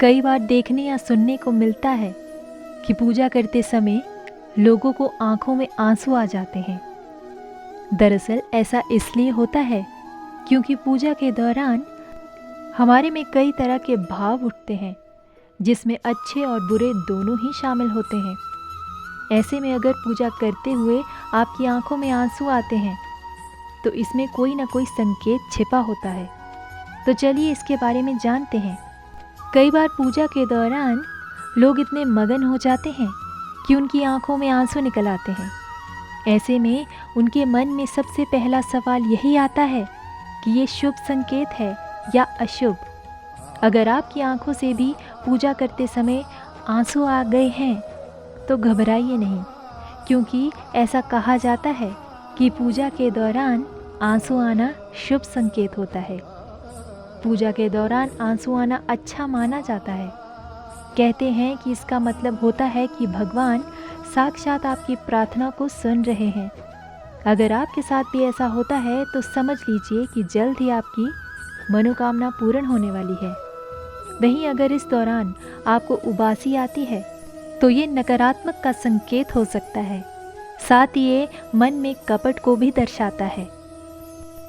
कई बार देखने या सुनने को मिलता है कि पूजा करते समय लोगों को आंखों में आंसू आ जाते हैं। दरअसल ऐसा इसलिए होता है क्योंकि पूजा के दौरान हमारे में कई तरह के भाव उठते हैं, जिसमें अच्छे और बुरे दोनों ही शामिल होते हैं। ऐसे में अगर पूजा करते हुए आपकी आंखों में आंसू आते हैं तो इसमें कोई ना कोई संकेत छिपा होता है। तो चलिए इसके बारे में जानते हैं। कई बार पूजा के दौरान लोग इतने मगन हो जाते हैं कि उनकी आंखों में आंसू निकल आते हैं। ऐसे में उनके मन में सबसे पहला सवाल यही आता है कि ये शुभ संकेत है या अशुभ। अगर आपकी आंखों से भी पूजा करते समय आंसू आ गए हैं तो घबराइए नहीं, क्योंकि ऐसा कहा जाता है कि पूजा के दौरान आंसू आना शुभ संकेत होता है। पूजा के दौरान आंसू आना अच्छा माना जाता है। कहते हैं कि इसका मतलब होता है कि भगवान साक्षात आपकी प्रार्थना को सुन रहे हैं। अगर आपके साथ भी ऐसा होता है तो समझ लीजिए कि जल्द ही आपकी मनोकामना पूर्ण होने वाली है। वहीं अगर इस दौरान आपको उबासी आती है तो ये नकारात्मक का संकेत हो सकता है। साथ ही ये मन में कपट को भी दर्शाता है।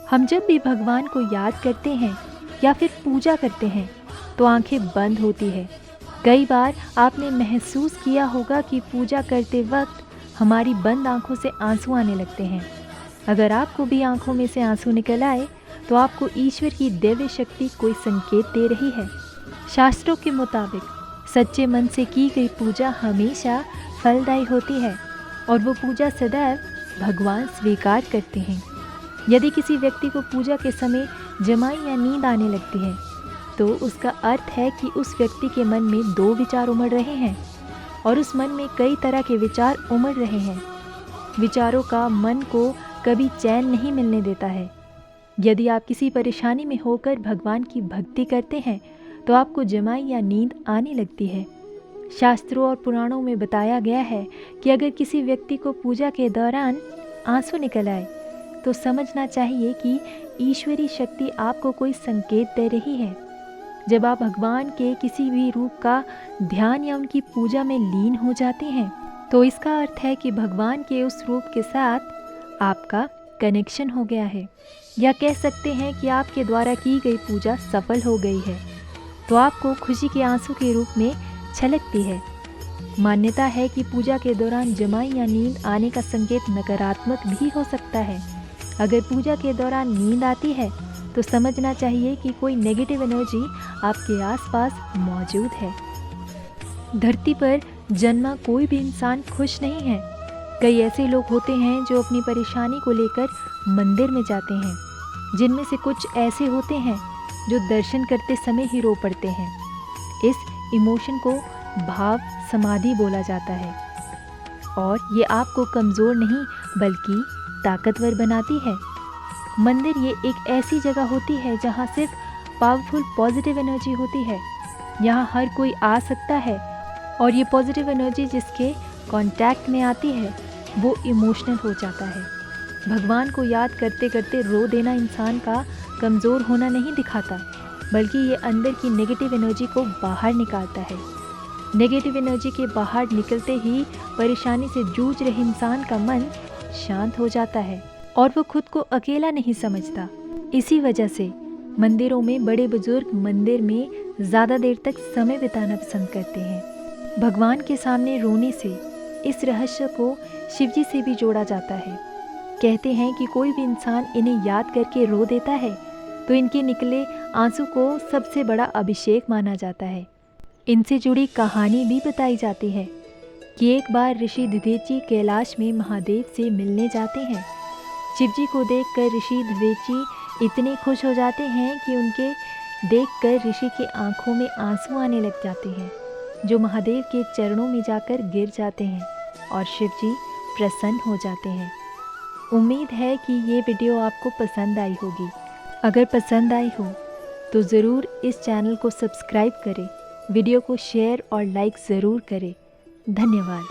हम जब भी भगवान को याद करते हैं या फिर पूजा करते हैं तो आंखें बंद होती है। कई बार आपने महसूस किया होगा कि पूजा करते वक्त हमारी बंद आंखों से आंसू आने लगते हैं। अगर आपको भी आंखों में से आंसू निकल आए तो आपको ईश्वर की दिव्य शक्ति कोई संकेत दे रही है। शास्त्रों के मुताबिक सच्चे मन से की गई पूजा हमेशा फलदायी होती है और वो पूजा सदैव भगवान स्वीकार करते हैं। यदि किसी व्यक्ति को पूजा के समय जमाई या नींद आने लगती है तो उसका अर्थ है कि उस व्यक्ति के मन में दो विचार उमड़ रहे हैं और उस मन में कई तरह के विचार उमड़ रहे हैं। विचारों का मन को कभी चैन नहीं मिलने देता है। यदि आप किसी परेशानी में होकर भगवान की भक्ति करते हैं तो आपको जमाई या नींद आने लगती है। शास्त्रों और पुराणों में बताया गया है कि अगर किसी व्यक्ति को पूजा के दौरान आंसू निकल आए तो समझना चाहिए कि ईश्वरी शक्ति आपको कोई संकेत दे रही है। जब आप भगवान के किसी भी रूप का ध्यान या उनकी पूजा में लीन हो जाते हैं तो इसका अर्थ है कि भगवान के उस रूप के साथ आपका कनेक्शन हो गया है, या कह सकते हैं कि आपके द्वारा की गई पूजा सफल हो गई है। तो आपको खुशी के आंसू के रूप में छलकती है। मान्यता है कि पूजा के दौरान जमाई या नींद आने का संकेत नकारात्मक भी हो सकता है। अगर पूजा के दौरान नींद आती है तो समझना चाहिए कि कोई नेगेटिव एनर्जी आपके आसपास मौजूद है। धरती पर जन्मा कोई भी इंसान खुश नहीं है। कई ऐसे लोग होते हैं जो अपनी परेशानी को लेकर मंदिर में जाते हैं, जिनमें से कुछ ऐसे होते हैं जो दर्शन करते समय ही रो पड़ते हैं। इस इमोशन को भाव समाधि बोला जाता है और ये आपको कमज़ोर नहीं बल्कि ताकतवर बनाती है। मंदिर ये एक ऐसी जगह होती है जहाँ सिर्फ पावरफुल पॉजिटिव एनर्जी होती है। यहाँ हर कोई आ सकता है और ये पॉजिटिव एनर्जी जिसके कांटेक्ट में आती है वो इमोशनल हो जाता है। भगवान को याद करते करते रो देना इंसान का कमज़ोर होना नहीं दिखाता, बल्कि ये अंदर की नेगेटिव एनर्जी को बाहर निकालता है। नेगेटिव एनर्जी के बाहर निकलते ही परेशानी से जूझ रहे इंसान का मन शांत हो जाता है और वो खुद को अकेला नहीं समझता। इसी वजह से मंदिरों में बड़े बुजुर्ग मंदिर में ज़्यादा देर तक समय बिताना पसंद करते हैं। भगवान के सामने रोने से इस रहस्य को शिवजी से भी जोड़ा जाता है। कहते हैं कि कोई भी इंसान इन्हें याद करके रो देता है तो इनके निकले आंसू को सबसे बड़ा अभिषेक माना जाता है। इनसे जुड़ी कहानी भी बताई जाती है कि एक बार ऋषि दधीचि कैलाश में महादेव से मिलने जाते हैं। शिवजी को देखकर ऋषि दधीचि इतने खुश हो जाते हैं कि उनके देखकर ऋषि की आंखों में आंसू आने लग जाते हैं, जो महादेव के चरणों में जाकर गिर जाते हैं और शिवजी प्रसन्न हो जाते हैं। उम्मीद है कि ये वीडियो आपको पसंद आई होगी। अगर पसंद आई हो तो ज़रूर इस चैनल को सब्सक्राइब करें, वीडियो को शेयर और लाइक ज़रूर करें। धन्यवाद।